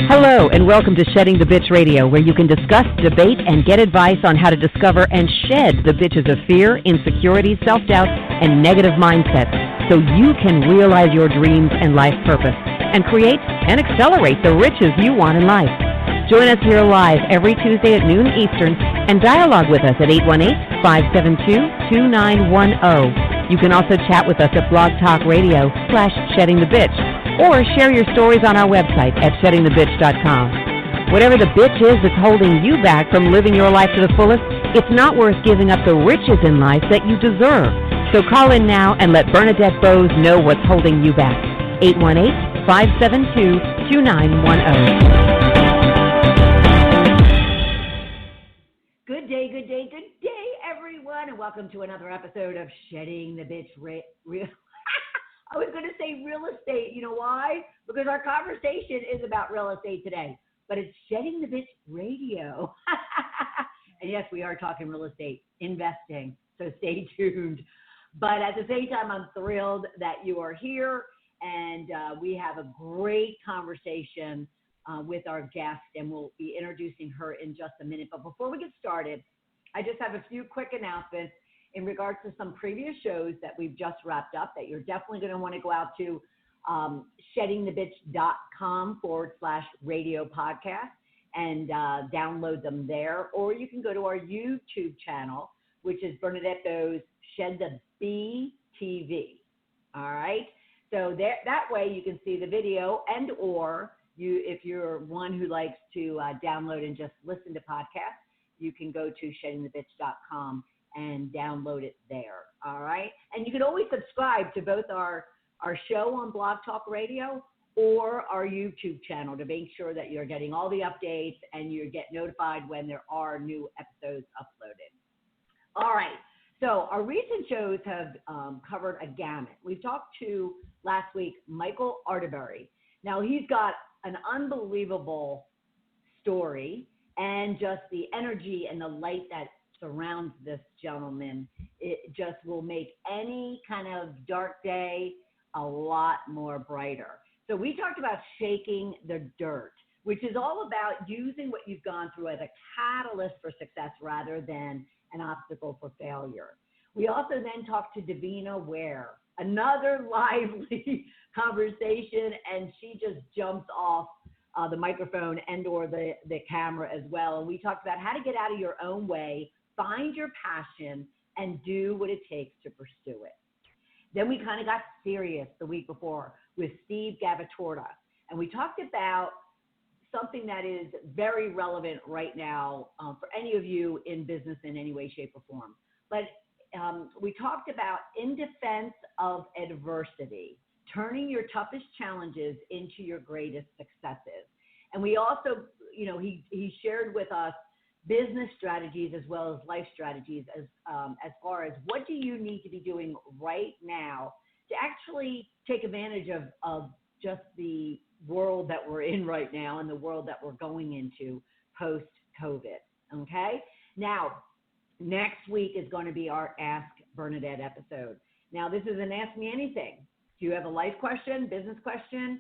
Hello, and welcome to Shedding the Bitch Radio, where you can discuss, debate, and get advice on how to discover and shed the bitches of fear, insecurity, self-doubt, and negative mindsets so you can realize your dreams and life purpose and create and accelerate the riches you want in life. Join us here live every Tuesday at noon Eastern and dialogue with us at 818-572-2910. You can also chat with us at Blog Talk Radio /SheddingTheBitch. Or share your stories on our website at sheddingthebitch.com. Whatever the bitch is that's holding you back from living your life to the fullest, it's not worth giving up the riches in life that you deserve. So call in now and let Bernadette Bose know what's holding you back. 818-572-2910. Good day, everyone, and welcome to another episode of Shedding the Bitch I was going to say real estate. You know why? Because our conversation is about real estate today, but it's Shedding the Bitch Radio. And yes, we are talking real estate investing, so stay tuned. But at the same time, I'm thrilled that you are here, and we have a great conversation with our guest, and we'll be introducing her in just a minute. But before we get started, I just have a few quick announcements in regards to some previous shows that we've just wrapped up that you're definitely going to want to go out to sheddingthebitch.com/radio podcast and download them there. Or you can go to our YouTube channel, which is Bernadette Bose Shed the B TV. All right. So that way you can see the video, and or if you're one who likes to download and just listen to podcasts, you can go to sheddingthebitch.com and download it there, all right? And you can always subscribe to both our show on Blog Talk Radio or our YouTube channel to make sure that you're getting all the updates and you get notified when there are new episodes uploaded. All right, so our recent shows have covered a gamut. We talked to, last week, Michael Arterbury. Now, he's got an unbelievable story, and just the energy and the light that surrounds this gentleman, it just will make any kind of dark day a lot more brighter. So we talked about shaking the dirt, which is all about using what you've gone through as a catalyst for success rather than an obstacle for failure. We also then talked to Davina Ware, another lively conversation, and she just jumps off the microphone and or the camera as well. And we talked about how to get out of your own way, find your passion, and do what it takes to pursue it. Then we kind of got serious the week before with Steve Gavatorta, and we talked about something that is very relevant right now for any of you in business in any way, shape, or form. But we talked about in defense of adversity, turning your toughest challenges into your greatest successes. And we also, he shared with us business strategies as well as life strategies as far as what do you need to be doing right now to actually take advantage of just the world that we're in right now and the world that we're going into post-COVID, okay? Now, next week is going to be our Ask Bernadette episode. Now, this is an Ask Me Anything. Do you have a life question, business question,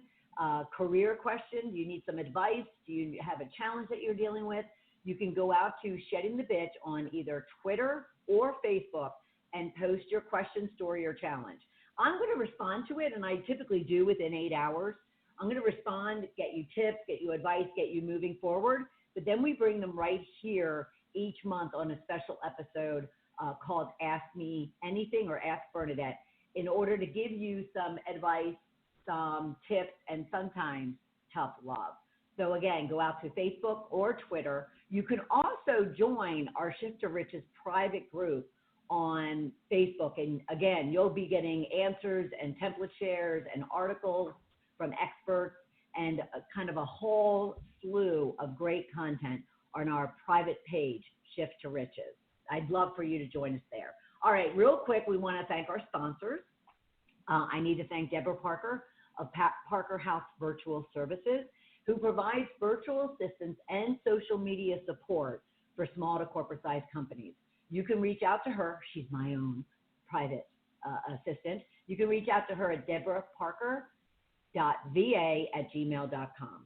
career question? Do you need some advice? Do you have a challenge that you're dealing with? You can go out to Shedding the Bitch on either Twitter or Facebook and post your question, story, or challenge. I'm going to respond to it, and I typically do within 8 hours. I'm going to respond, get you tips, get you advice, get you moving forward. But then we bring them right here each month on a special episode called Ask Me Anything or Ask Bernadette, in order to give you some advice, some tips, and sometimes tough love. So again, go out to Facebook or Twitter. You can also join our Shift to Riches private group on Facebook. And again, you'll be getting answers and template shares and articles from experts and kind of a whole slew of great content on our private page, Shift to Riches. I'd love for you to join us there. All right, real quick, we want to thank our sponsors. I need to thank Deborah Parker of Parker House Virtual Services, who provides virtual assistance and social media support for small to corporate sized companies. You can reach out to her. She's my own private assistant. You can reach out to her at deborahparker.va@gmail.com.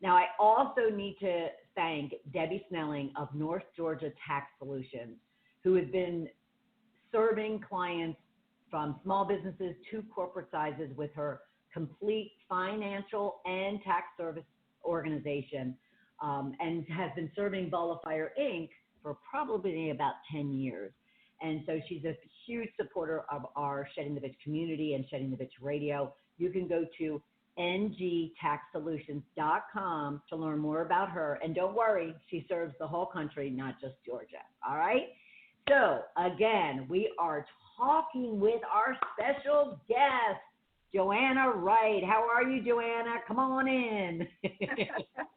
Now, I also need to thank Debbie Snelling of North Georgia Tax Solutions, who has been serving clients from small businesses to corporate sizes with her complete financial and tax service organization, and has been serving Ball of Fire Inc. for probably about 10 years. And so she's a huge supporter of our Shedding the Bitch community and Shedding the Bitch radio. You can go to ngtaxsolutions.com to learn more about her. And don't worry, she serves the whole country, not just Georgia. All right? So, again, we are talking with our special guest, Jo Anna Wright. How are you, Joanna? Come on in.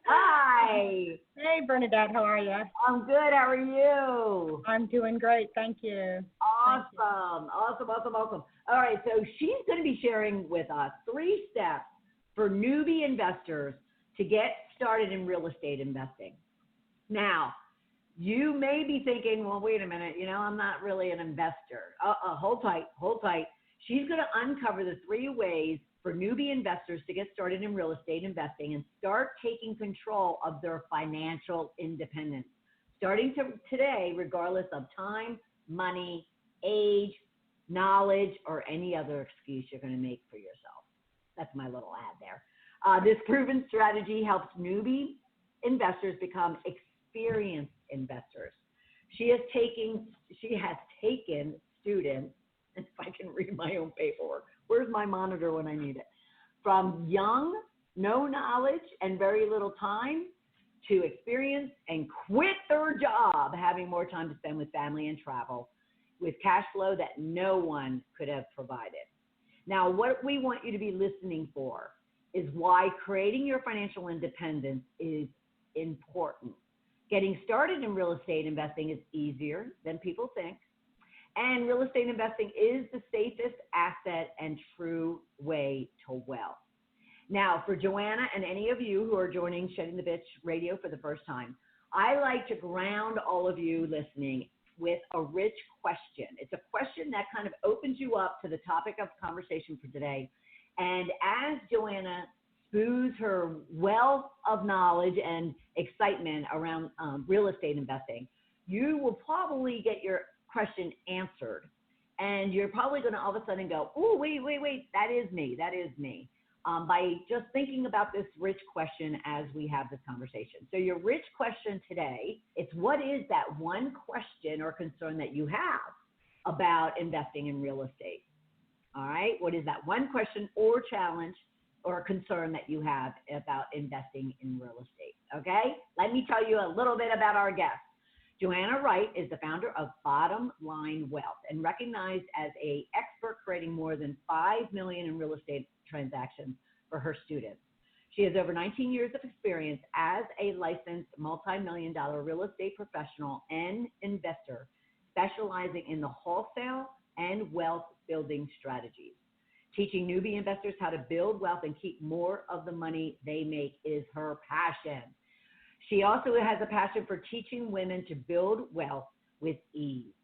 Hi. Hey, Bernadette. How are you? I'm good. How are you? I'm doing great. Thank you. Awesome. Awesome. All right. So she's going to be sharing with us 3 steps for newbie investors to get started in real estate investing. Now, you may be thinking, well, wait a minute, I'm not really an investor. Hold tight. She's going to uncover the 3 ways for newbie investors to get started in real estate investing and start taking control of their financial independence, starting today, regardless of time, money, age, knowledge, or any other excuse you're going to make for yourself. That's my little ad there. This proven strategy helps newbie investors become experienced investors. She has taken students, if I can read my own paperwork. Where's my monitor when I need it? From young, no knowledge, and very little time, to experience and quit their job, having more time to spend with family and travel, with cash flow that no one could have provided. Now, what we want you to be listening for is why creating your financial independence is important. Getting started in real estate investing is easier than people think. And real estate investing is the safest asset and true way to wealth. Now, for Joanna and any of you who are joining Shedding the Bitch radio for the first time, I like to ground all of you listening with a rich question. It's a question that kind of opens you up to the topic of conversation for today. And as Joanna spews her wealth of knowledge and excitement around real estate investing, you will probably get your question answered. And you're probably going to all of a sudden go, oh, wait, that is me. By just thinking about this rich question as we have this conversation. So your rich question today, it's what is that one question or concern that you have about investing in real estate? All right. What is that one question or challenge or concern that you have about investing in real estate? Okay. Let me tell you a little bit about our guest. Jo Anna Wright is the founder of Bottom Line Wealth and recognized as an expert creating more than $5 million in real estate transactions for her students. She has over 19 years of experience as a licensed multi-million-dollar real estate professional and investor, specializing in the wholesale and wealth building strategies. Teaching newbie investors how to build wealth and keep more of the money they make is her passion. She also has a passion for teaching women to build wealth with ease.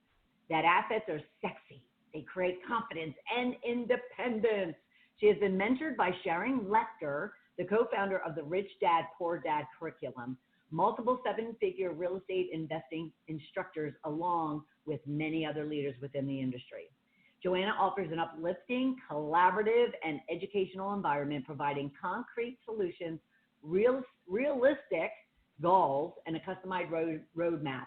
That assets are sexy. They create confidence and independence. She has been mentored by Sharon Lechter, the co-founder of the Rich Dad, Poor Dad curriculum, multiple 7-figure real estate investing instructors, along with many other leaders within the industry. Joanna offers an uplifting, collaborative, and educational environment, providing concrete solutions, realistic goals, and a customized roadmap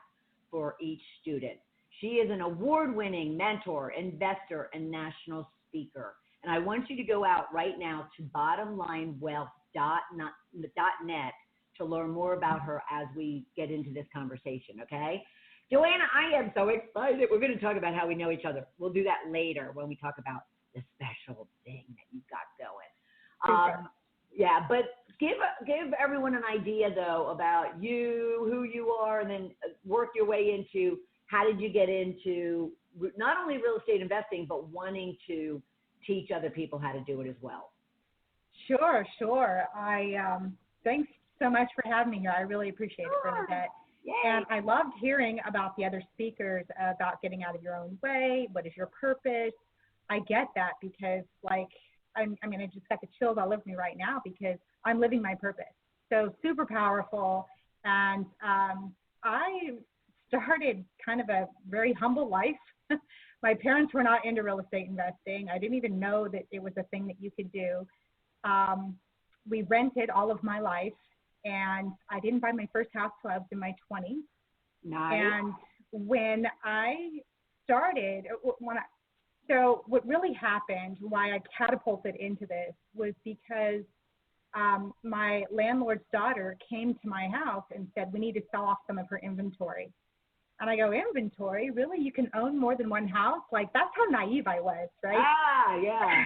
for each student. She is an award-winning mentor, investor, and national speaker. And I want you to go out right now to bottomlinewealth.net to learn more about her as we get into this conversation, okay? Joanna, I am so excited. We're going to talk about how we know each other. We'll do that later when we talk about the special thing that you've got going. Yeah, but give everyone an idea, though, about you, who you are, and then work your way into how did you get into not only real estate investing, but wanting to teach other people how to do it as well. Sure. Thanks so much for having me here. I really appreciate it, Bernadette. Yay. And I loved hearing about the other speakers about getting out of your own way. What is your purpose? I get that because, I just got the chills all over me right now because I'm living my purpose. So super powerful. And I started kind of a very humble life. My parents were not into real estate investing. I didn't even know that it was a thing that you could do. We rented all of my life, and I didn't buy my first house till I was in my 20s. Nice. And when I started, so what really happened, why I catapulted into this, was because my landlord's daughter came to my house and said, we need to sell off some of her inventory. And I go, inventory? Really? You can own more than one house? Like, that's how naive I was, right? Ah, yeah.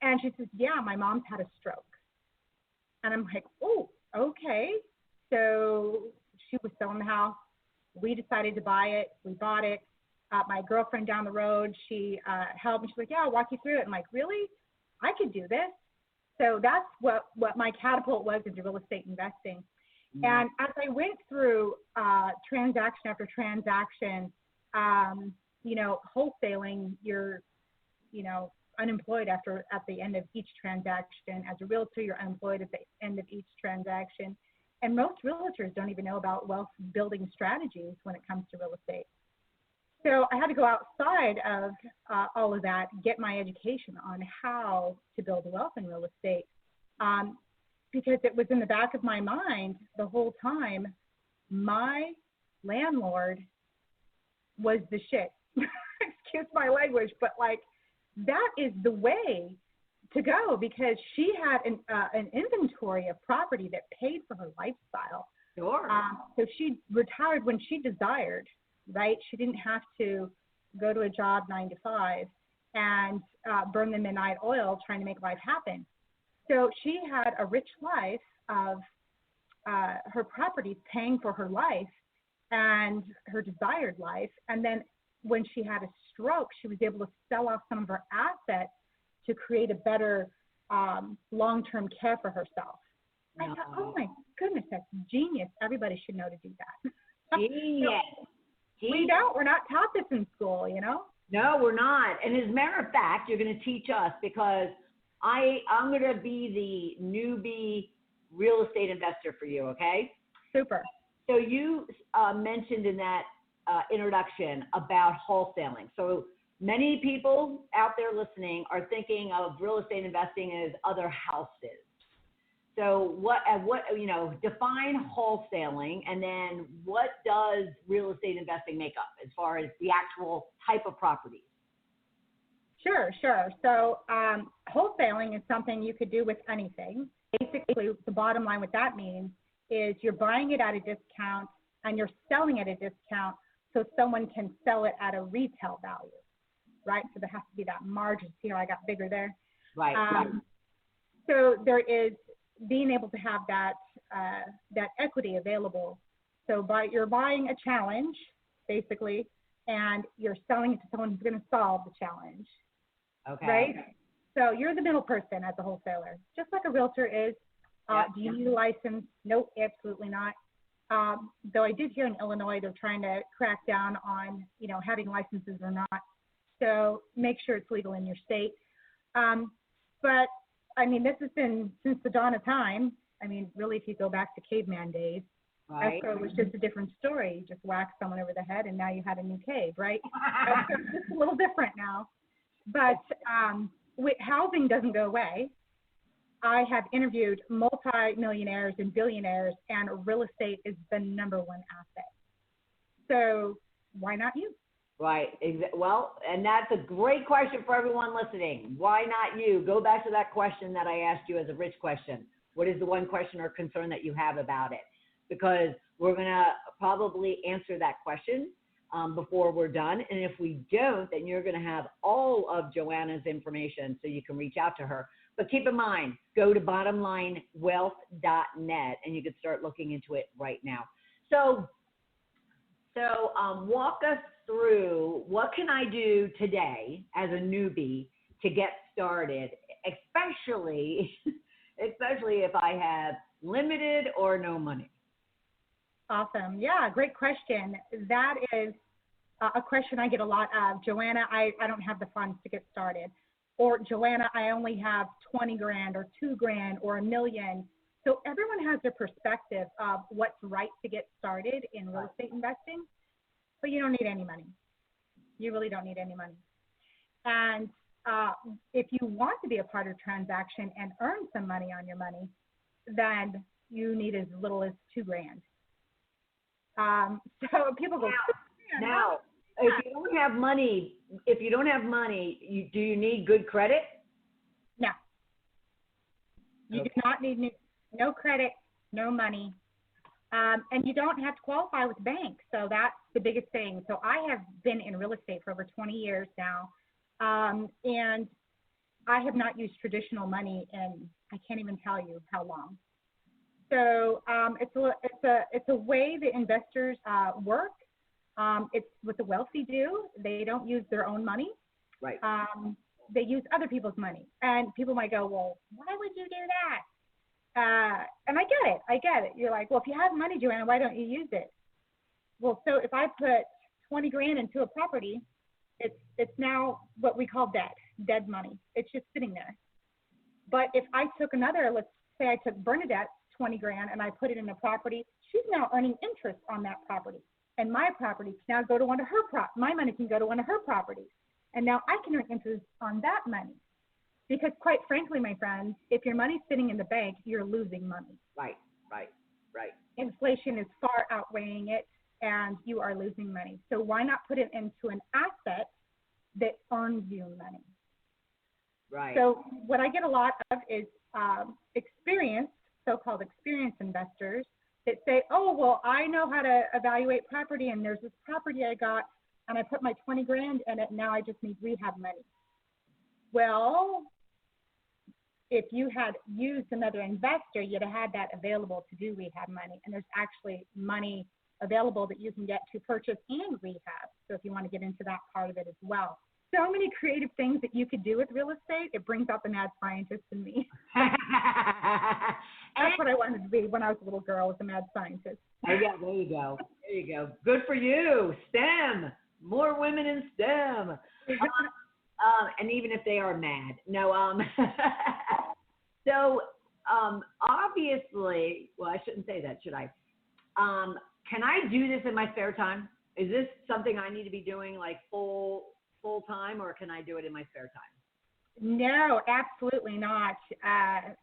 And she says, yeah, my mom's had a stroke. And I'm like, oh, okay. So she was selling the house. We decided to buy it. We bought it. My girlfriend down the road, she helped me. She's like, yeah, I'll walk you through it. I'm like, really? I could do this. So that's what my catapult was into real estate investing. Mm-hmm. And as I went through transaction after transaction, wholesaling, you're, unemployed at the end of each transaction. As a realtor, you're unemployed at the end of each transaction. And most realtors don't even know about wealth building strategies when it comes to real estate. So I had to go outside of all of that, get my education on how to build wealth in real estate, because it was in the back of my mind the whole time. My landlord was the shit. Excuse my language, but like, that is the way to go, because she had an inventory of property that paid for her lifestyle. Sure. So she retired when she desired, right? She didn't have to go to a job 9 to 5 and burn the midnight oil trying to make life happen. So she had a rich life of her properties paying for her life and her desired life. And then when she had a stroke, she was able to sell off some of her assets to create a better long-term care for herself. I thought, oh my goodness, that's genius. Everybody should know to do that. Genius. We're not taught this in school, No, we're not. And as a matter of fact, you're going to teach us, because I'm going to be the newbie real estate investor for you, okay? Super. So you mentioned in that introduction about wholesaling. So many people out there listening are thinking of real estate investing as other houses. So define wholesaling, and then what does real estate investing make up as far as the actual type of properties? Sure. So wholesaling is something you could do with anything. Basically, the bottom line, what that means is you're buying it at a discount and you're selling at a discount so someone can sell it at a retail value, right? So there has to be that margin. See how I got bigger there? Right. So there is being able to have that equity available. So you're buying a challenge, basically, and you're selling it to someone who's going to solve the challenge. Okay. Right? So you're the middle person as a wholesaler, just like a realtor is. Do you need a license? No, absolutely not. Though I did hear in Illinois, they're trying to crack down on, having licenses or not. So make sure it's legal in your state. But I mean, this has been since the dawn of time. I mean, really, if you go back to caveman days, right. Escrow was just a different story. You just whacked someone over the head and now you had a new cave, right? It's just a little different now. But housing doesn't go away. I have interviewed multi-millionaires and billionaires, and real estate is the number one asset. So why not you? Right. Well, and that's a great question for everyone listening. Why not you? Go back to that question that I asked you as a rich question. What is the one question or concern that you have about it? Because we're going to probably answer that question before we're done. And if we don't, then you're going to have all of Jo Anna's information so you can reach out to her. But keep in mind, go to bottomlinewealth.net and you can start looking into it right now. So walk us through, what can I do today as a newbie to get started, especially if I have limited or no money? Awesome. Yeah, great question. That is a question I get a lot of. Jo Anna, I don't have the funds to get started. Or Joanna, I only have 20 grand or 2 grand or $1 million. So everyone has their perspective of what's right to get started in real estate investing, but you don't need any money. You really don't need any money. And if you want to be a part of a transaction and earn some money on your money, then you need as little as 2 grand. So people go, now, if you don't have money, do you need good credit? No. You do not need no credit, no money. And you don't have to qualify with banks. So that's the biggest thing. So I have been in real estate for over 20 years now. And I have not used traditional money in, I can't even tell you how long. So it's a way that investors work. It's what the wealthy do. They don't use their own money. Right. They use other people's money. And people might go, well, why would you do that? And I get it. You're like, well, if you have money, Joanna, why don't you use it? Well, so if I put 20 grand into a property, it's now what we call dead money. It's just sitting there. But if I took another, let's say I took Bernadette's 20 grand and I put it in a property, she's now earning interest on that property. And my property can now go to one of her my money can go to one of her properties. And now I can earn interest on that money. Because quite frankly, my friends, if your money's sitting in the bank, you're losing money. Right. Inflation is far outweighing it, and you are losing money. So why not put it into an asset that earns you money? Right. So what I get a lot of is so-called experienced investors that say, oh, well, I know how to evaluate property, and there's this property I got, and I put my 20 grand in it, and now I just need rehab money. Well, if you had used another investor, you'd have had that available to do rehab money. And there's actually money available that you can get to purchase and rehab. So if you want to get into that part of it as well. So many creative things that you could do with real estate. It brings out the mad scientist in me. That's what I wanted to be when I was a little girl, was a mad scientist. Oh, yeah, there you go. Good for you. STEM. More women in STEM. And even if they are mad. No, so obviously, well, I shouldn't say that, should I? Can I do this in my spare time? Is this something I need to be doing like full time, or can I do it in my spare time? No, absolutely not.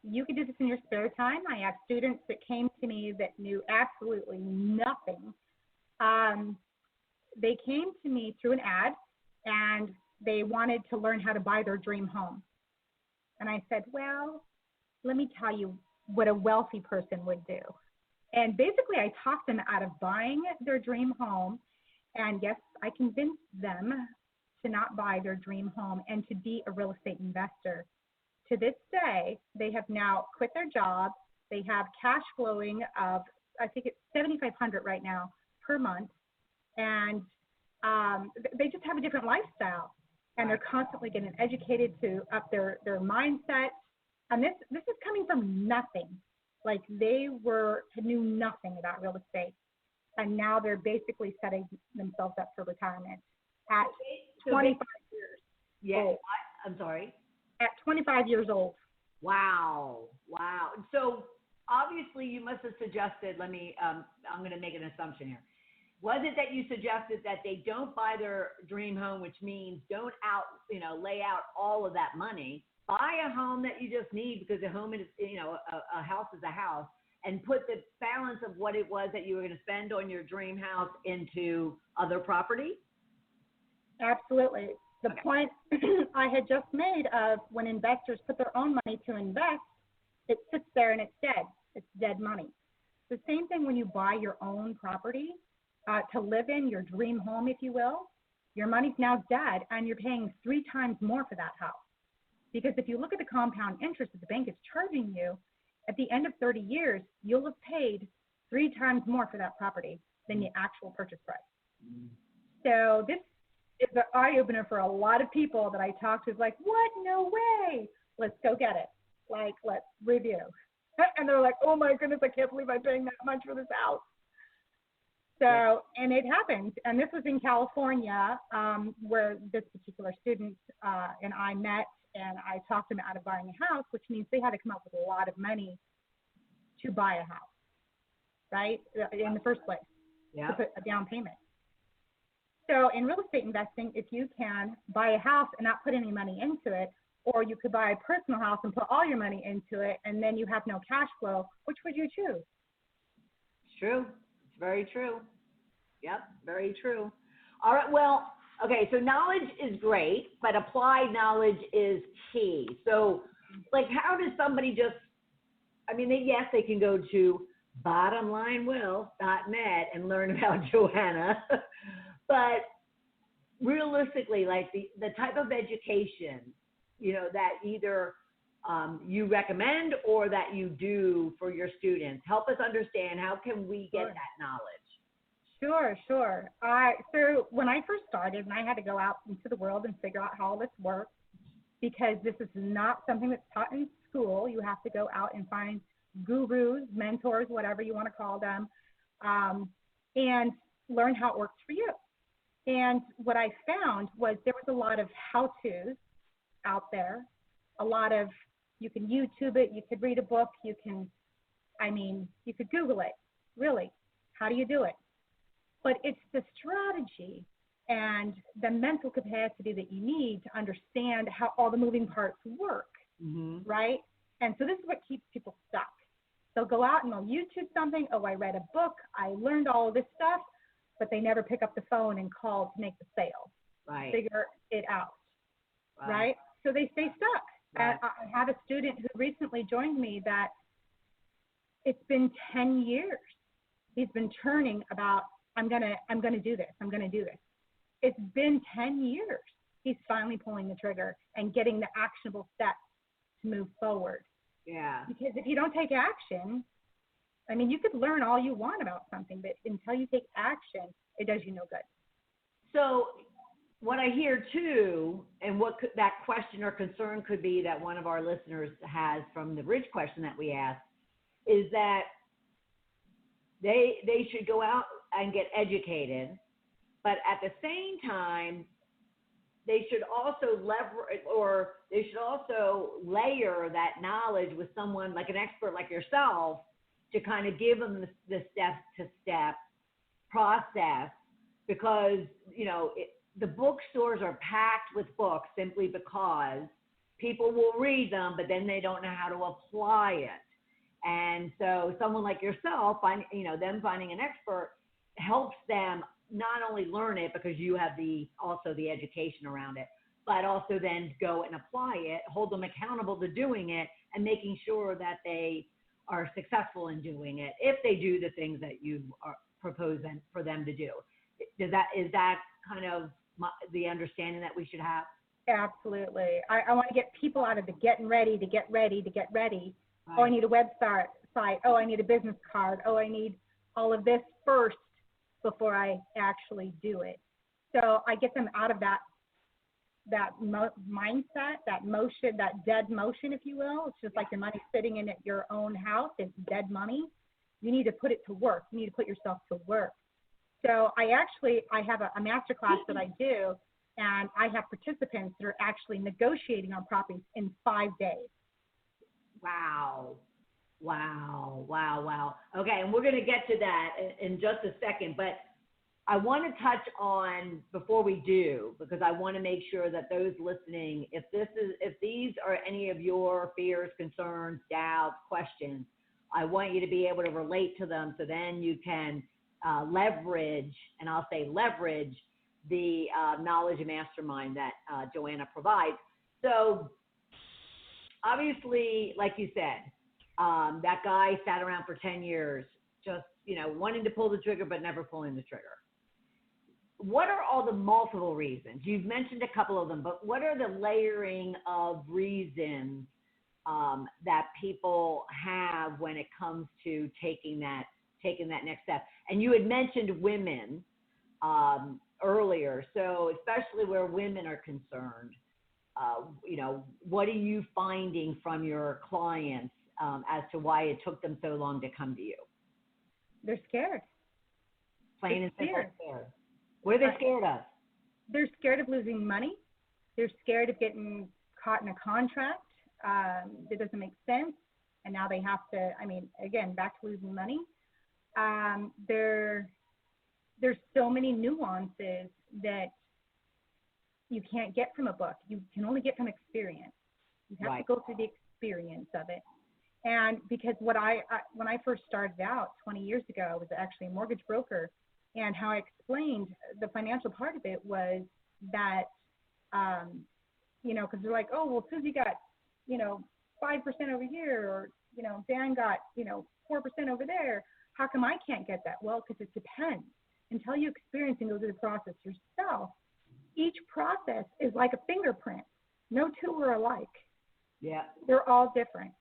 You can do this in your spare time. I have students that came to me that knew absolutely nothing. They came to me through an ad, and they wanted to learn how to buy their dream home. And I said, well, let me tell you what a wealthy person would do. And basically, I talked them out of buying their dream home. And yes, I convinced them to not buy their dream home and to be a real estate investor. To this day, they have now quit their job. They have cash flowing of, I think it's $7,500 right now per month. And they just have a different lifestyle. And they're constantly getting educated to up their mindset. And this is coming from nothing. Like they knew nothing about real estate. And now they're basically setting themselves up for retirement at 25 years. Yeah, old. I'm sorry. At 25 years old. Wow. So obviously you must have suggested, I'm going to make an assumption here. Was it that you suggested that they don't buy their dream home, which means don't lay out all of that money, buy a home that you just need because a home is, a house is a house, and put the balance of what it was that you were going to spend on your dream house into other property? Absolutely. The point I had just made of when investors put their own money to invest, it sits there and it's dead. It's dead money. The same thing when you buy your own property to live in, your dream home, if you will, your money's now dead and you're paying 3 times more for that house. Because if you look at the compound interest that the bank is charging you, at the end of 30 years, you'll have paid 3 times more for that property than the actual purchase price. So this is an eye-opener for a lot of people that I talk to. Is like, what? No way. Let's go get it. Like, let's review. And they're like, oh my goodness, I can't believe I'm paying that much for this house. So, and it happened. And this was in California, where this particular student and I met, and I talked them out of buying a house, which means they had to come up with a lot of money to buy a house, right, in the first place, to put a down payment. So in real estate investing, if you can buy a house and not put any money into it, or you could buy a personal house and put all your money into it, and then you have no cash flow, which would you choose? It's true. It's very true. Yep, very true. All right, well, okay, so knowledge is great, but applied knowledge is key. So, like, how does somebody just, I mean, yes, they can go to bottomlinewealth.net and learn about Jo Anna, but realistically, like the type of education, you know, that either you recommend or that you do for your students, help us understand how can we get that knowledge? Sure. So when I first started, and I had to go out into the world and figure out how all this works, because this is not something that's taught in school. You have to go out and find gurus, mentors, whatever you want to call them, and learn how it works for you. And what I found was there was a lot of how-tos out there, a lot of, you can YouTube it, you could read a book, you could Google it, really. How do you do it? But it's the strategy and the mental capacity that you need to understand how all the moving parts work, right? And so this is what keeps people stuck. They'll go out and they'll YouTube something. Oh, I read a book. I learned all of this stuff, but they never pick up the phone and call to make the sale, figure it out, right? So they stay stuck. Right. I have a student who recently joined me that it's been 10 years. He's been churning about, I'm gonna do this. I'm gonna do this. It's been 10 years. He's finally pulling the trigger and getting the actionable steps to move forward. Yeah. Because if you don't take action, I mean, you could learn all you want about something, but until you take action, it does you no good. So what I hear too, and that question or concern could be that one of our listeners has from the bridge question that we asked, is that they should go out and get educated, but at the same time, they should also layer that knowledge with someone like an expert like yourself to kind of give them the step-to-step process, because, you know, the bookstores are packed with books simply because people will read them, but then they don't know how to apply it. And so someone like yourself, them finding an expert helps them not only learn it because you have also the education around it, but also then go and apply it, hold them accountable to doing it, and making sure that they are successful in doing it if they do the things that you propose for them to do. Is that kind of the understanding that we should have? Absolutely. I want to get people out of the getting ready to get ready to get ready. Right. Oh, I need a website. Oh, I need a business card. Oh, I need all of this first before I actually do it. So I get them out of that mindset, that motion, that dead motion, if you will. It's just like the money sitting in your own house. It's dead money. You need to put it to work. You need to put yourself to work. So I have a master class that I do, and I have participants that are actually negotiating on properties in 5 days. Wow. Okay, and we're going to get to that in just a second, but I want to touch on, before we do, because I want to make sure that those listening, if these are any of your fears, concerns, doubts, questions, I want you to be able to relate to them, so then you can leverage, and I'll say leverage, the knowledge and mastermind that Jo Anna provides. So obviously, like you said, that guy sat around for 10 years just, wanting to pull the trigger but never pulling the trigger. What are all the multiple reasons? You've mentioned a couple of them, but what are the layering of reasons that people have when it comes to taking that next step? And you had mentioned women earlier, so especially where women are concerned, what are you finding from your clients as to why it took them so long to come to you? They're scared. Plain and simple, scared. What are they scared of? They're scared of losing money. They're scared of getting caught in a contract that doesn't make sense, and now they have to, I mean, again, back to losing money. There's so many nuances that you can't get from a book. You can only get from experience. You have to go through the experience of it. And because when I first started out 20 years ago, I was actually a mortgage broker, and how I explained the financial part of it was that, you know, because they're like, oh, well, Susie got, you know, 5% over here, or, you know, Dan got, you know, 4% over there. How come I can't get that? Well, because it depends. Until you experience and go through the process yourself, each process is like a fingerprint. No two are alike. Yeah. They're all different.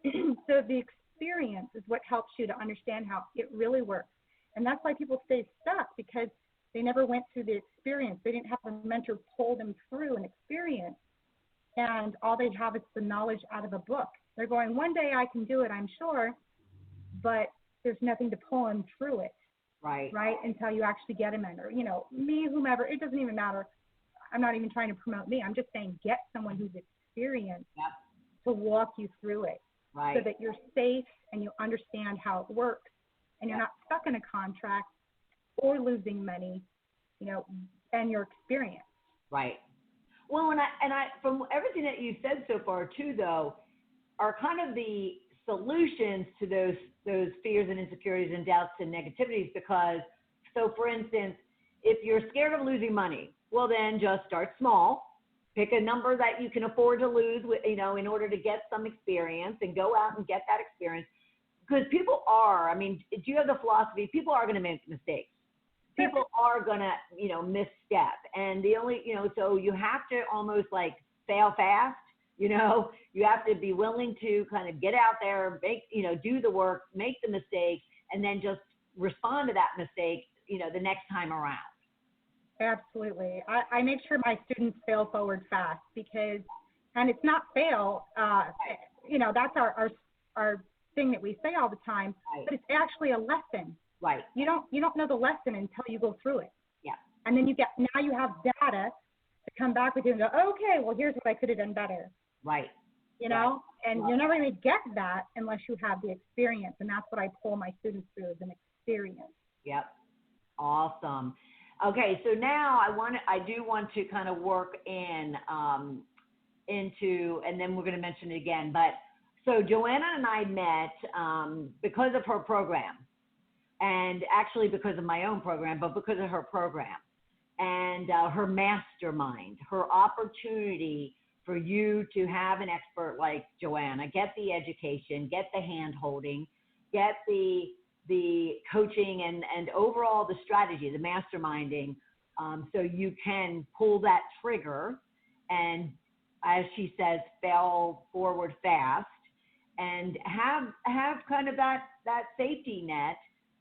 So the experience is what helps you to understand how it really works. And that's why people stay stuck, because they never went through the experience. They didn't have a mentor pull them through an experience. And all they have is the knowledge out of a book. They're going, one day I can do it, I'm sure, but there's nothing to pull them through it. Right, until you actually get a mentor. You know, me, whomever, it doesn't even matter. I'm not even trying to promote me. I'm just saying get someone who's experienced to walk you through it, so that you're safe and you understand how it works, and you're not stuck in a contract or losing money, you know, and your experience. Right. Well, and I from everything that you said so far too, though, are kind of the solutions to those fears and insecurities and doubts and negativities. Because, so for instance, if you're scared of losing money, well, then just start small. Pick a number that you can afford to lose, you know, in order to get some experience, and go out and get that experience. Because people are, I mean, do you have the philosophy? People are going to make mistakes. People are going to, you know, misstep. And the only, you know, so you have to almost like fail fast. You know, you have to be willing to kind of get out there, make, you know, do the work, make the mistake, and then just respond to that mistake, you know, the next time around. Absolutely. I make sure my students fail forward fast, because, and it's not fail, you know, that's our thing that we say all the time, but it's actually a lesson. Right. You don't know the lesson until you go through it. Yeah. And then now you have data to come back with you and go, okay, well, here's what I could have done better. Right. You know, and you're never going to get that unless you have the experience. And that's what I pull my students through, is an experience. Yep. Awesome. Okay. So now I do want to kind of work into, and then we're going to mention it again, but so Jo Anna and I met because of her program, and actually because of my own program, but because of her program and her mastermind, her opportunity for you to have an expert like Jo Anna, get the education, get the hand-holding, get the coaching and overall the strategy, the masterminding, so you can pull that trigger and, as she says, fail forward fast, and have kind of that safety net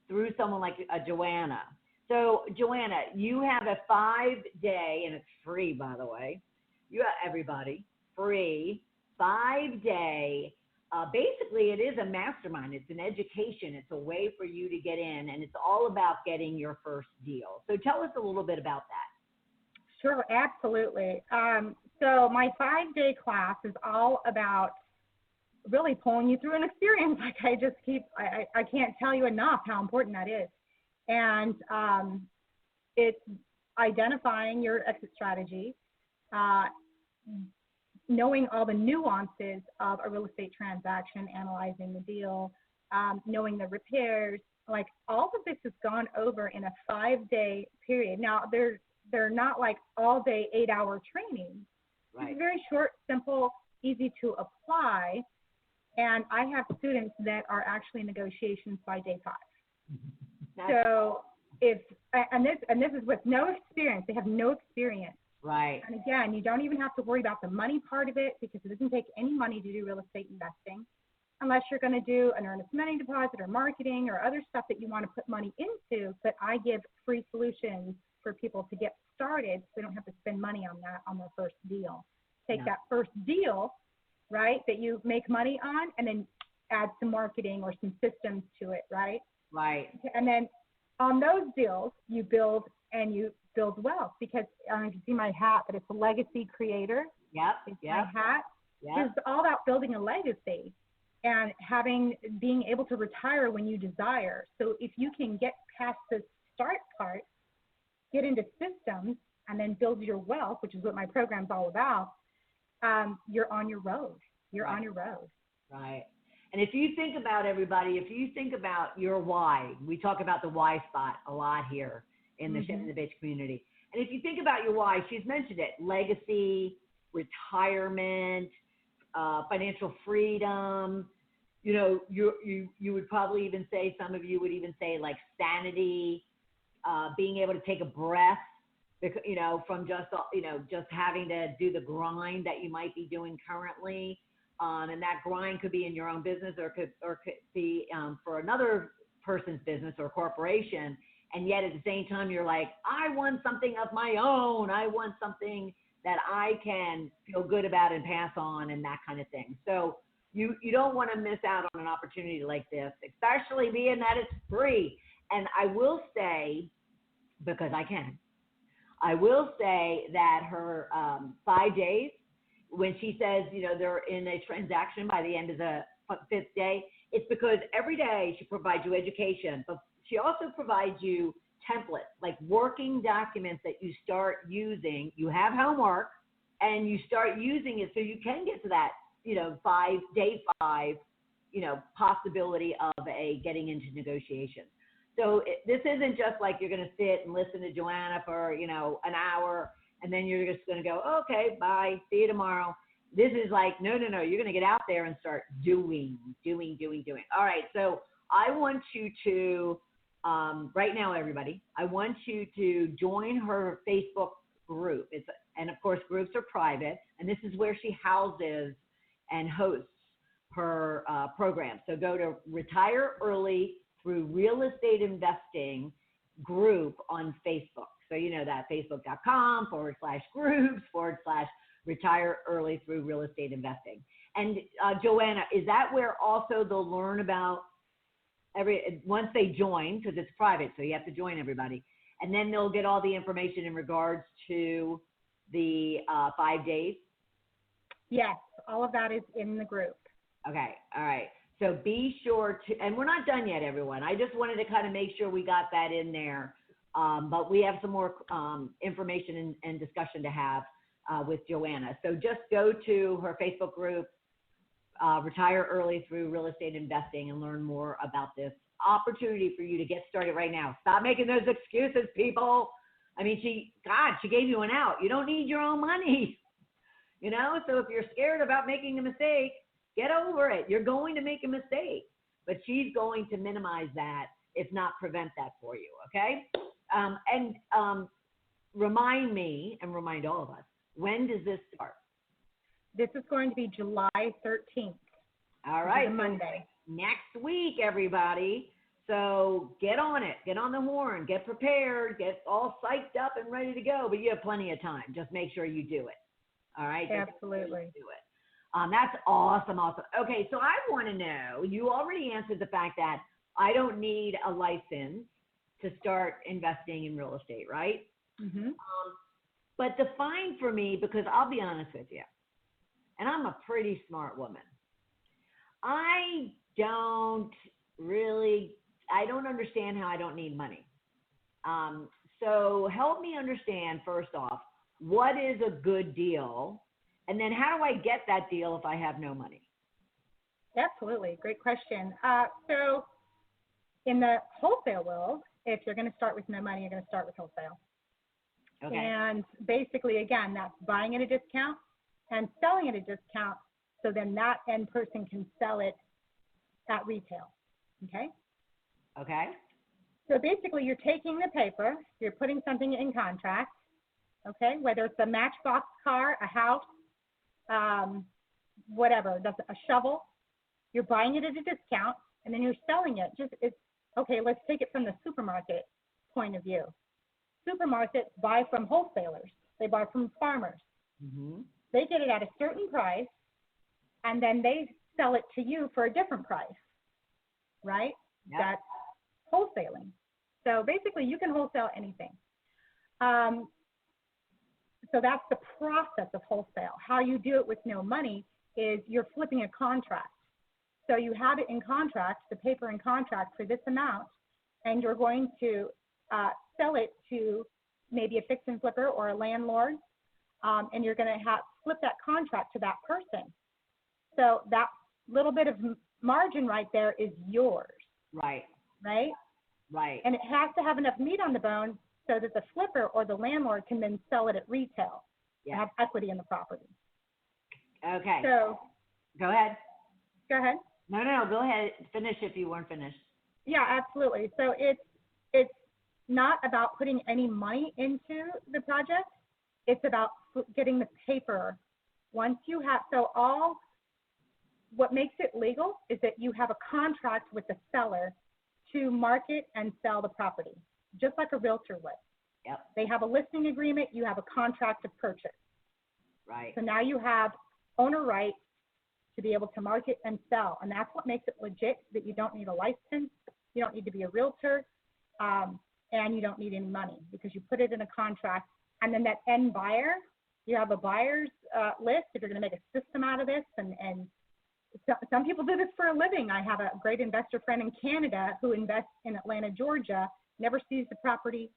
through someone like Jo Anna. So, Jo Anna, you have a 5-day, and it's free, by the way. You have everybody, free, 5-day. Basically, it is a mastermind. It's an education. It's a way for you to get in, and it's all about getting your first deal. So tell us a little bit about that. Sure, absolutely. So my 5-day class is all about really pulling you through an experience. Like I can't tell you enough how important that is. And it's identifying your exit strategy, knowing all the nuances of a real estate transaction, analyzing the deal, knowing the repairs, like all of this is gone over in a 5-day period. Now, they're not like all day 8-hour training. Right. It's very short, simple, easy to apply. And I have students that are actually in negotiations by day 5. So this is with no experience. They have no experience. Right. And again, you don't even have to worry about the money part of it, because it doesn't take any money to do real estate investing, unless you're going to do an earnest money deposit or marketing or other stuff that you want to put money into. But I give free solutions for people to get started, so they don't have to spend money on that on their first deal. Take that first deal, right, that you make money on, and then add some marketing or some systems to it, right? Right. And then on those deals, you build wealth, because you can see my hat, but it's a legacy creator. Yep. my hat. Yep. It's all about building a legacy and being able to retire when you desire. So if you can get past the start part, get into systems, and then build your wealth, which is what my program's all about, you're on your road. You're on your road. Right. And if you think about everybody, if you think about your why, we talk about the why spot a lot here in the Shedding the Bitch community. And if you think about your why, she's mentioned it: legacy, retirement, financial freedom. You know, you would probably even say, some of you would even say like sanity, being able to take a breath, because, you know, from just having to do the grind that you might be doing currently. And that grind could be in your own business, or could be for another person's business or corporation. And yet at the same time, you're like, I want something of my own. I want something that I can feel good about and pass on, and that kind of thing. So you don't want to miss out on an opportunity like this, especially being that it's free. And I will say, because I will say that her 5 days, when she says, you know, they're in a transaction by the end of the 5th day, it's because every day she provides you education, but she also provides you templates, like working documents that you start using. You have homework, and you start using it so you can get to that, you know, day 5, you know, possibility of getting into negotiations. So this isn't just like you're going to sit and listen to Jo Anna for, you know, an hour, and then you're just going to go, okay, bye, see you tomorrow. This is like, no, you're going to get out there and start doing. All right, so I want you to, right now, everybody, I want you to join her Facebook group. And of course, groups are private, and this is where she houses and hosts her program. So go to Retire Early Through Real Estate Investing group on Facebook. So you know that, facebook.com/groups/Retire Early Through Real Estate Investing. And Jo Anna, is that where also they'll learn about once they join, because it's private, so you have to join everybody, and then they'll get all the information in regards to the 5 days? Yes, all of that is in the group. Okay, all right. So be sure to, and we're not done yet, everyone. I just wanted to kind of make sure we got that in there. But we have some more information and discussion to have with Jo Anna. So just go to her Facebook group, Retire Early Through Real Estate Investing, and learn more about this opportunity for you to get started right now. Stop making those excuses, people. I mean, she gave you an out. You don't need your own money, you know? So if you're scared about making a mistake, get over it. You're going to make a mistake, but she's going to minimize that, if not prevent that for you, okay? And remind me, and remind all of us, when does this start? This is going to be July 13th. All right. Monday. Next week, everybody. So get on it. Get on the horn. Get prepared. Get all psyched up and ready to go. But you have plenty of time. Just make sure you do it. All right? Absolutely. Do it. That's awesome. Okay, so I want to know, you already answered the fact that I don't need a license to start investing in real estate, right? Mm-hmm. But define for me, because I'll be honest with you, and I'm a pretty smart woman. I don't understand how I don't need money. So help me understand, first off, what is a good deal? And then how do I get that deal if I have no money? Absolutely. Great question. So in the wholesale world, if you're going to start with no money, you're going to start with wholesale. Okay. And basically, again, that's buying at a discount and selling at a discount, so then that end person can sell it at retail. Okay? Okay. So basically, you're taking the paper, you're putting something in contract, okay, whether it's a Matchbox car, a house, whatever, a shovel. You're buying it at a discount, and then you're selling it. Okay, let's take it from the supermarket point of view. Supermarkets buy from wholesalers. They buy from farmers. Mm-hmm. They get it at a certain price, and then they sell it to you for a different price, right? Yep. That's wholesaling. So basically, you can wholesale anything. So that's the process of wholesale. How you do it with no money is you're flipping a contract. So you have it in contract, the paper in contract for this amount, and you're going to sell it to maybe a fix and flipper or a landlord, and you're going to flip that contract to that person. So that little bit of margin right there is yours. Right. Right? Right. And it has to have enough meat on the bone so that the flipper or the landlord can then sell it at retail and have equity in the property. Okay. So go ahead. Go ahead. No, go ahead. Finish if you weren't finished. Yeah, absolutely. So it's not about putting any money into the project. It's about getting the paper. Once you have, what makes it legal is that you have a contract with the seller to market and sell the property, just like a realtor would. Yep. They have a listing agreement. You have a contract of purchase. Right. So now you have owner rights to be able to market and sell. And that's what makes it legit, that you don't need a license, you don't need to be a realtor, and you don't need any money because you put it in a contract. And then that end buyer, you have a buyer's list if you're going to make a system out of this. And some people do this for a living. I have a great investor friend in Canada who invests in Atlanta, Georgia, never sees the property,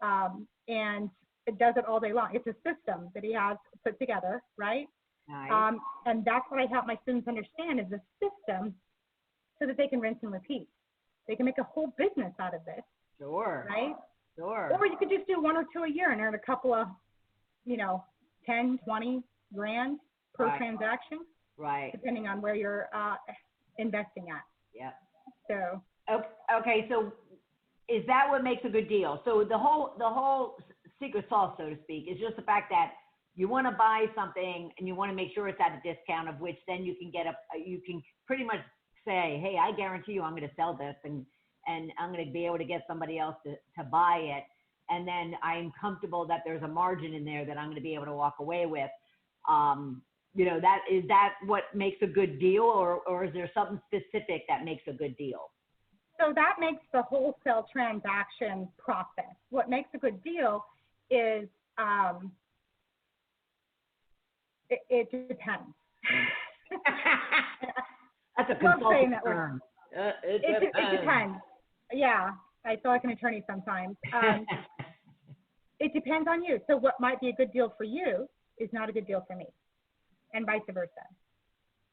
and it does it all day long. It's a system that he has put together, right? Nice. And that's what I help my students understand is the system so that they can rinse and repeat. They can make a whole business out of this. Sure. Right? Sure. Or you could just do 1 or 2 a year and earn a couple of, 10, 20 grand per transaction. Right. Depending on where you're investing at. Yep. So. Okay. So is that what makes a good deal? So the whole secret sauce, so to speak, is just the fact that you want to buy something and you want to make sure it's at a discount, of which then you can you can pretty much say, hey, I guarantee you I'm going to sell this and I'm going to be able to get somebody else to buy it. And then I'm comfortable that there's a margin in there that I'm going to be able to walk away with. Is that what makes a good deal, or is there something specific that makes a good deal? So that makes the wholesale transaction process. What makes a good deal is it depends. That's a consulting term. It depends. Yeah, I feel like an attorney sometimes. It depends on you. So what might be a good deal for you is not a good deal for me, and vice versa.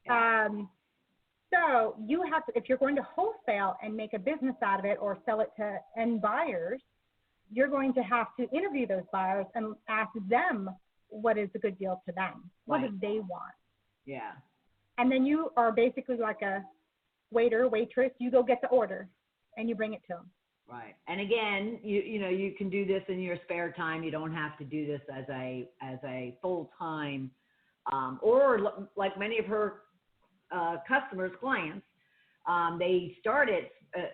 Yeah. So you have to, if you're going to wholesale and make a business out of it or sell it to end buyers, you're going to have to interview those buyers and ask them what is a good deal to them. What do they want? Yeah. And then you are basically like a waiter, waitress. You go get the order and you bring it to them. Right. And again, you can do this in your spare time. You don't have to do this as a full-time, or like many of her customers, clients, they started,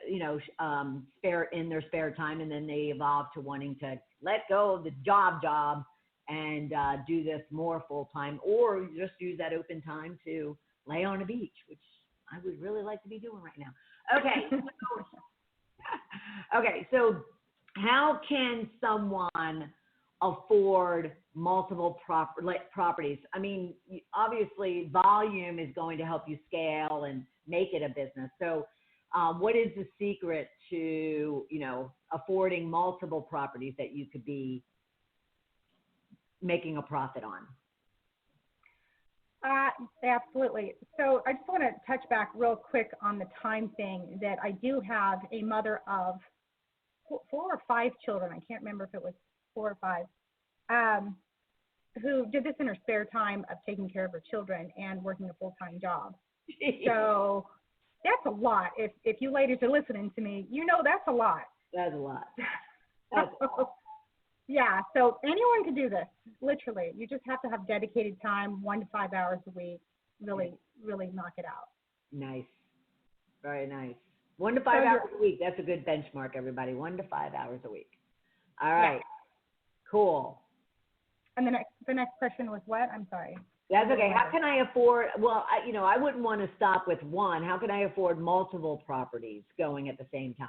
in their spare time, and then they evolved to wanting to let go of the job and do this more full-time, or just use that open time to lay on a beach, which I would really like to be doing right now. Okay. So how can someone afford multiple properties? I mean, obviously volume is going to help you scale and make it a business. So what is the secret to, affording multiple properties that you could be making a profit on? Absolutely. So I just want to touch back real quick on the time thing, that I do have a mother of 4 or 5 children. I can't remember if it was 4 or 5, who did this in her spare time of taking care of her children and working a full-time job. So that's a lot. If you ladies are listening to me, that's a lot. That's a lot. Yeah, so anyone can do this, literally. You just have to have dedicated time, 1 to 5 hours a week, really knock it out. Nice. Very nice. 1 to 5 hours a week. That's a good benchmark, everybody. 1 to 5 hours a week. All right. Yeah. Cool. And the next question was what? I'm sorry. That's okay. How can I afford, I wouldn't want to stop with one. How can I afford multiple properties going at the same time?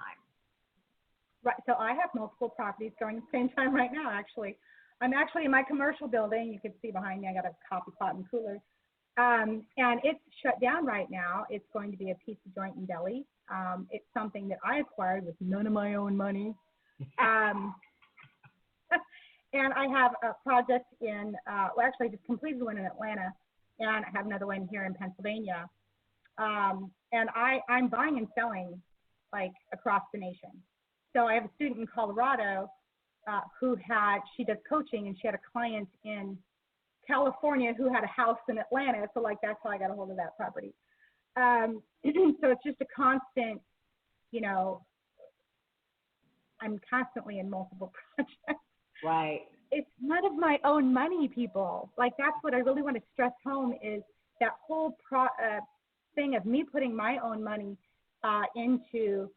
Right. So I have multiple properties going at the same time right now, actually. I'm actually in my commercial building. You can see behind me, I got a coffee pot and cooler. And it's shut down right now. It's going to be a pizza joint and deli. It's something that I acquired with none of my own money. And I have a project in, actually I just completed one in Atlanta, and I have another one here in Pennsylvania. And I'm buying and selling like across the nation. So I have a student in Colorado she does coaching, and she had a client in California who had a house in Atlanta. So like, that's how I got a hold of that property. So it's just a constant, I'm constantly in multiple projects. Right. It's none of my own money, people. Like, that's what I really want to stress home, is that whole thing of me putting my own money into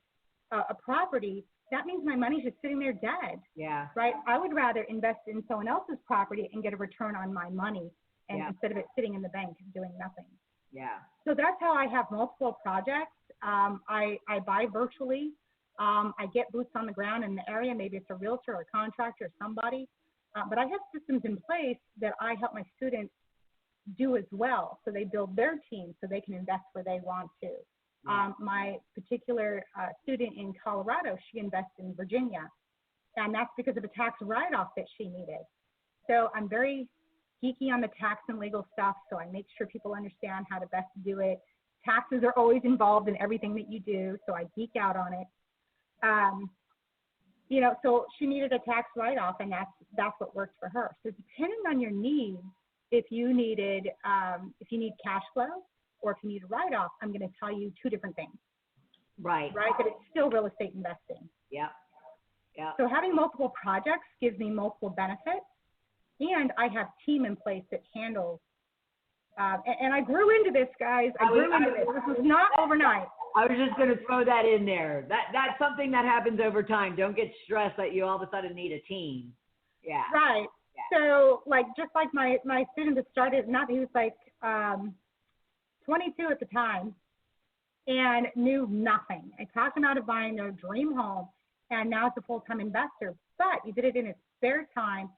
a property. That means my money's just sitting there dead. Yeah. Right? I would rather invest in someone else's property and get a return on my money, and instead of it sitting in the bank doing nothing. Yeah. So that's how I have multiple projects. I buy virtually. I get boots on the ground in the area. Maybe it's a realtor or a contractor or somebody. But I have systems in place that I help my students do as well. So they build their team so they can invest where they want to. My particular student in Colorado, she invests in Virginia. And that's because of a tax write-off that she needed. So I'm very geeky on the tax and legal stuff, so I make sure people understand how to best do it. Taxes are always involved in everything that you do, so I geek out on it. So she needed a tax write-off, and that's what worked for her. So depending on your needs, if you need cash flow or if you need a write-off, I'm going to tell you two different things. Right. Right, but it's still real estate investing. Yeah. Yeah. So having multiple projects gives me multiple benefits, and I have team in place that handles. And I grew into this, guys. I grew into this. This was not overnight. I was just going to throw that in there. That's something that happens over time. Don't get stressed that you all of a sudden need a team. Yeah. Right. Yeah. So, just like my student that started, he was like 22 at the time and knew nothing. I talked him out of buying their dream home, and now it's a full-time investor. But he did it in his spare time.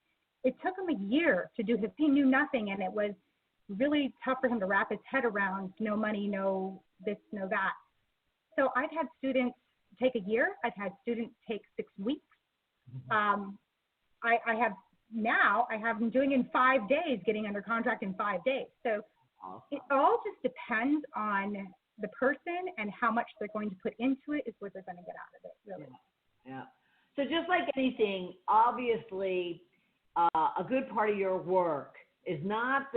It took him a year to do he knew nothing, and it was really tough for him to wrap his head around no money, no this, no that. So I've had students take a year. I've had students take 6 weeks. I have them doing in 5 days, getting under contract in 5 days. So it all just depends on the person, and how much they're going to put into it is what they're going to get out of it, really. Yeah. So just like anything, obviously, a good part of your work is not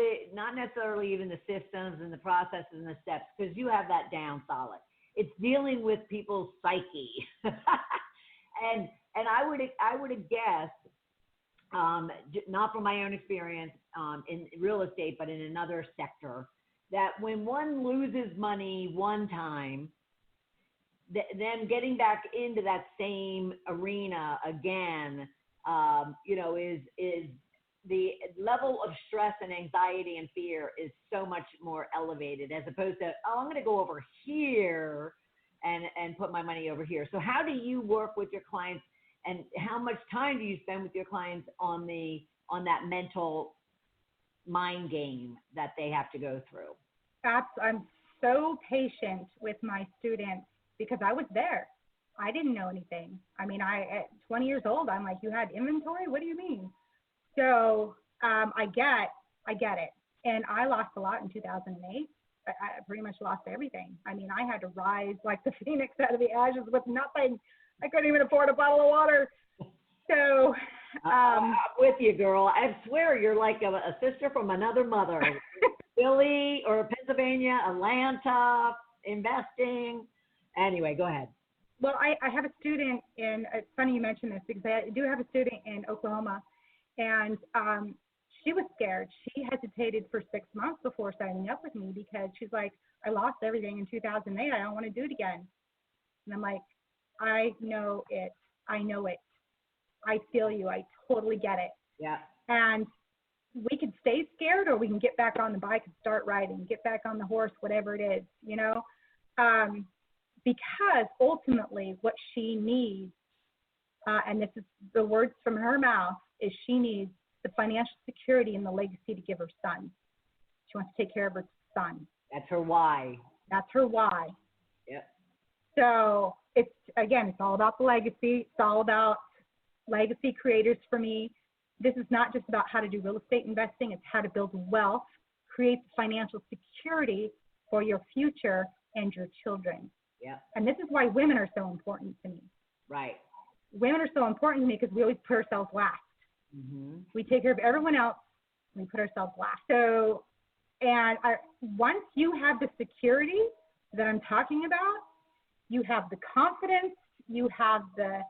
necessarily even the systems and the processes and the steps, because you have that down solid. It's dealing with people's psyche, and I would have guessed, not from my own experience in real estate, but in another sector, that when one loses money one time, then getting back into that same arena again, is the level of stress and anxiety and fear is so much more elevated, as opposed to, I'm going to go over here and put my money over here. So how do you work with your clients, and how much time do you spend with your clients on that mental mind game that they have to go through? I'm so patient with my students, because I was there. I didn't know anything. I mean, at 20 years old, I'm like, you had inventory? What do you mean? So I get it. And I lost a lot in 2008. I pretty much lost everything. I mean, I had to rise like the phoenix out of the ashes with nothing. I couldn't even afford a bottle of water. So I'm with you, girl. I swear you're like a sister from another mother. Philly or Pennsylvania, Atlanta, investing. Anyway, go ahead. Well, I have a student it's funny you mentioned this, because I do have a student in Oklahoma, and she was scared. She hesitated for 6 months before signing up with me, because she's like, I lost everything in 2008. I don't want to do it again. And I'm like, I know it. I I feel you. I totally get it. Yeah. And we can stay scared, or we can get back on the bike and start riding, get back on the horse, whatever it is, because ultimately what she needs, and this is the words from her mouth, is she needs the financial security and the legacy to give her son. She wants to take care of her son. That's her why. That's her why. Yep. So it's all about the legacy. It's all about legacy creators for me. This is not just about how to do real estate investing. It's how to build wealth, create financial security for your future and your children. Yep. And this is why women are so important to me. Right. Women are so important to me because we always put ourselves last. Mm-hmm. We take care of everyone else, and we put ourselves last. So, once you have the security that I'm talking about, you have the confidence, you have the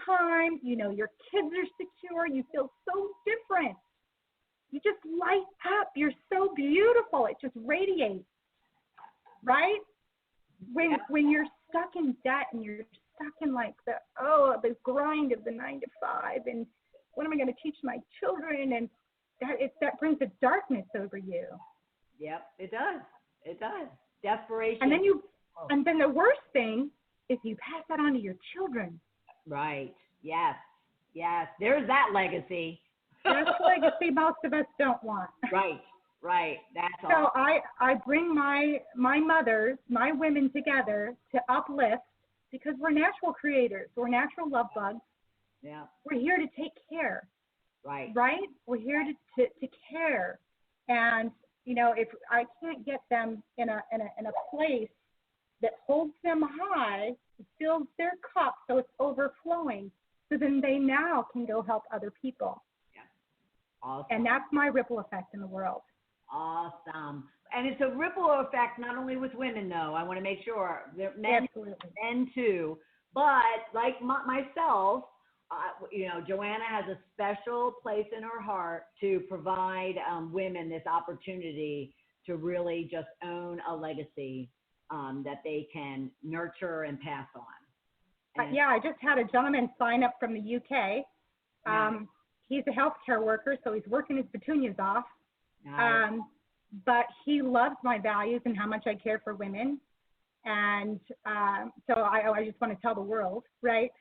time, your kids are secure, you feel so different. You just light up. You're so beautiful. It just radiates, right? When you're stuck in debt and you're stuck in the grind of the 9 to 5 and what am I going to teach my children? And that brings a darkness over you. Yep, it does. It does. Desperation. And then the worst thing is you pass that on to your children. Right. Yes. Yes. There's that legacy. That's the legacy most of us don't want. Right. Right. That's all. So awesome. I bring my mothers, my women together to uplift because we're natural creators. We're natural love bugs. Yeah. We're here to take care. Right. Right? We're here to care. And if I can't get them in a place that holds them high, fills their cup so it's overflowing, so then they now can go help other people. Yeah. Awesome. And that's my ripple effect in the world. Awesome. And it's a ripple effect not only with women, though. I want to make sure that men too. But like myself, Jo Anna has a special place in her heart to provide women this opportunity to really just own a legacy that they can nurture and pass on. And I just had a gentleman sign up from the UK. He's a healthcare worker, so he's working his petunias off. Nice. But he loves my values and how much I care for women. And so I just want to tell the world, right?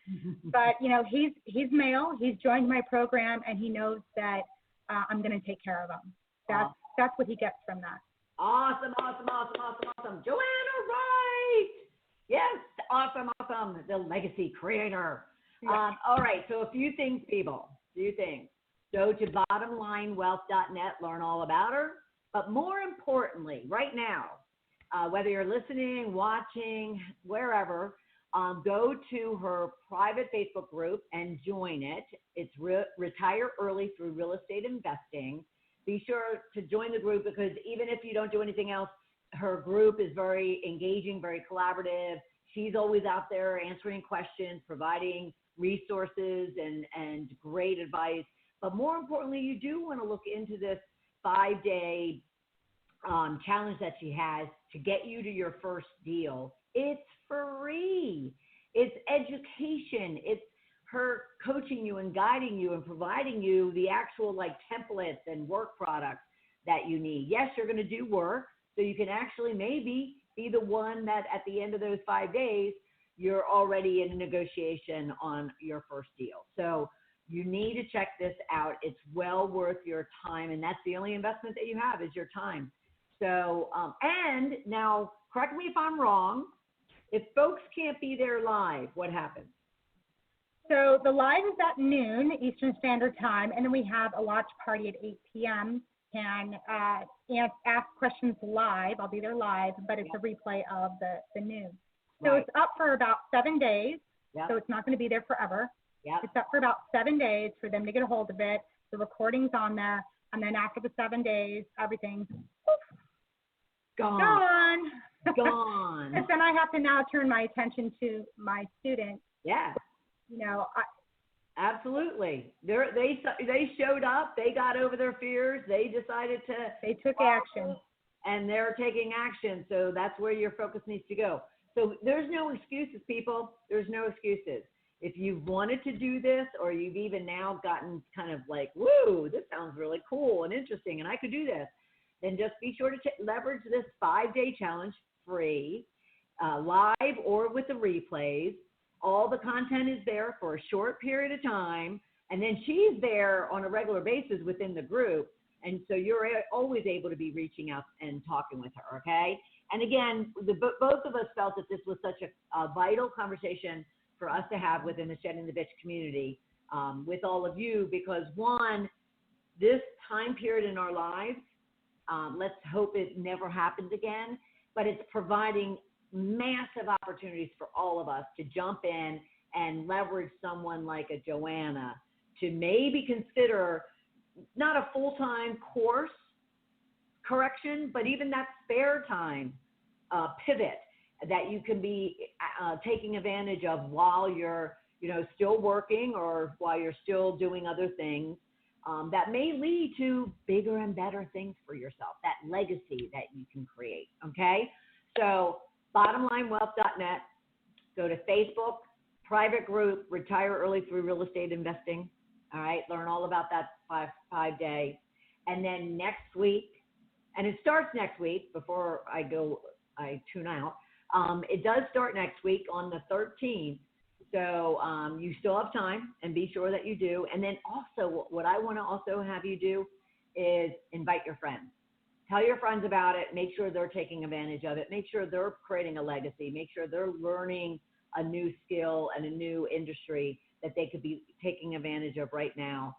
But, he's male. He's joined my program, and he knows that I'm going to take care of him. That's what he gets from that. Awesome. Jo Anna Wright. Yes, awesome. The legacy creator. Yeah. All right, so a few things, people. Go to bottomlinewealth.net, learn all about her. But more importantly, right now, whether you're listening, watching, wherever, go to her private Facebook group and join it. It's Retire Early Through Real Estate Investing. Be sure to join the group because even if you don't do anything else, her group is very engaging, very collaborative. She's always out there answering questions, providing resources and great advice. But more importantly, you do want to look into this 5-day challenge that she has to get you to your first deal. It's free. It's education. It's her coaching you and guiding you and providing you the actual templates and work products that you need. Yes, you're going to do work, so you can actually maybe be the one that at the end of those 5 days, you're already in a negotiation on your first deal. So you need to check this out. It's well worth your time, and that's the only investment that you have is your time. So, and now, correct me if I'm wrong, if folks can't be there live, what happens? So the live is at noon Eastern Standard Time, and then we have a watch party at 8 p.m. Can ask questions live. I'll be there live, but it's a replay of the noon. So It's up for about 7 days, so it's not going to be there forever. It's up for about 7 days for them to get a hold of it. The recording's on there, and then after the 7 days, everything's gone. And then I have to now turn my attention to my students. Yeah. Absolutely. They showed up. They got over their fears. They decided to. They took action. And they're taking action. So that's where your focus needs to go. So there's no excuses, people. There's no excuses. If you've wanted to do this or you've even now gotten kind of woo, this sounds really cool and interesting and I could do this, then just be sure to leverage this 5-day challenge free, live or with the replays. All the content is there for a short period of time, And then she's there on a regular basis within the group. And so you're always able to be reaching out and talking with her, okay? And again, both of us felt that this was such a vital conversation for us to have within the Shedding the Bitch community with all of you, because one, this time period in our lives, let's hope it never happens again, but it's providing massive opportunities for all of us to jump in and leverage someone like a Jo Anna to maybe consider not a full-time course correction, but even that spare time pivot that you can be taking advantage of while you're, still working or while you're still doing other things that may lead to bigger and better things for yourself, that legacy that you can create, okay? So bottomlinewealth.net, go to Facebook, private group, Retire Early Through Real Estate Investing, all right? Learn all about that five day. And then next week, and it starts next week before I tune out. It does start next week on the 13th. So you still have time, and be sure that you do. And then also what I want to also have you do is invite your friends. Tell your friends about it. Make sure they're taking advantage of it. Make sure they're creating a legacy. Make sure they're learning a new skill and a new industry that they could be taking advantage of right now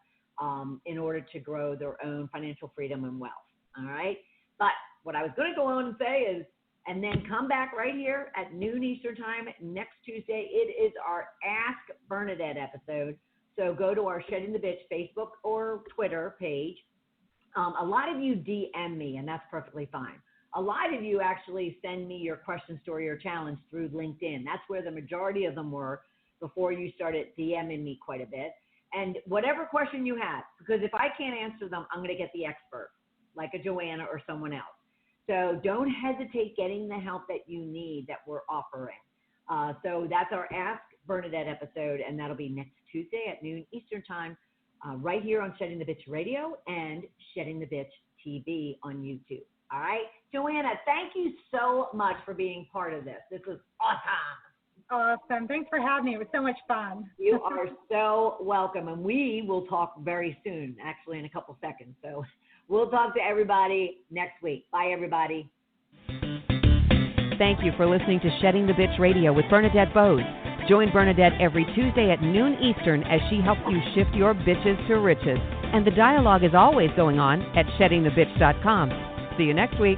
in order to grow their own financial freedom and wealth. All right. But what I was going to go on and say is, and then come back right here at noon Eastern time next Tuesday. It is our Ask Bernadette episode. So go to our Shedding the Bitch Facebook or Twitter page. A lot of you DM me, and that's perfectly fine. A lot of you actually send me your question, story, or challenge through LinkedIn. That's where the majority of them were before you started DMing me quite a bit. And whatever question you have, because if I can't answer them, I'm going to get the expert, like a Jo Anna or someone else. So don't hesitate getting the help that you need that we're offering. So that's our Ask Bernadette episode, and that'll be next Tuesday at noon Eastern time, right here on Shedding the Bitch Radio and Shedding the Bitch TV on YouTube. All right? Jo Anna, thank you so much for being part of this. This was awesome. Awesome. Thanks for having me. It was so much fun. You are so welcome, and we will talk very soon, actually in a couple seconds. So we'll talk to everybody next week. Bye, everybody. Thank you for listening to Shedding the Bitch Radio with Bernadette Bose. Join Bernadette every Tuesday at noon Eastern as she helps you shift your bitches to riches. And the dialogue is always going on at sheddingthebitch.com. See you next week.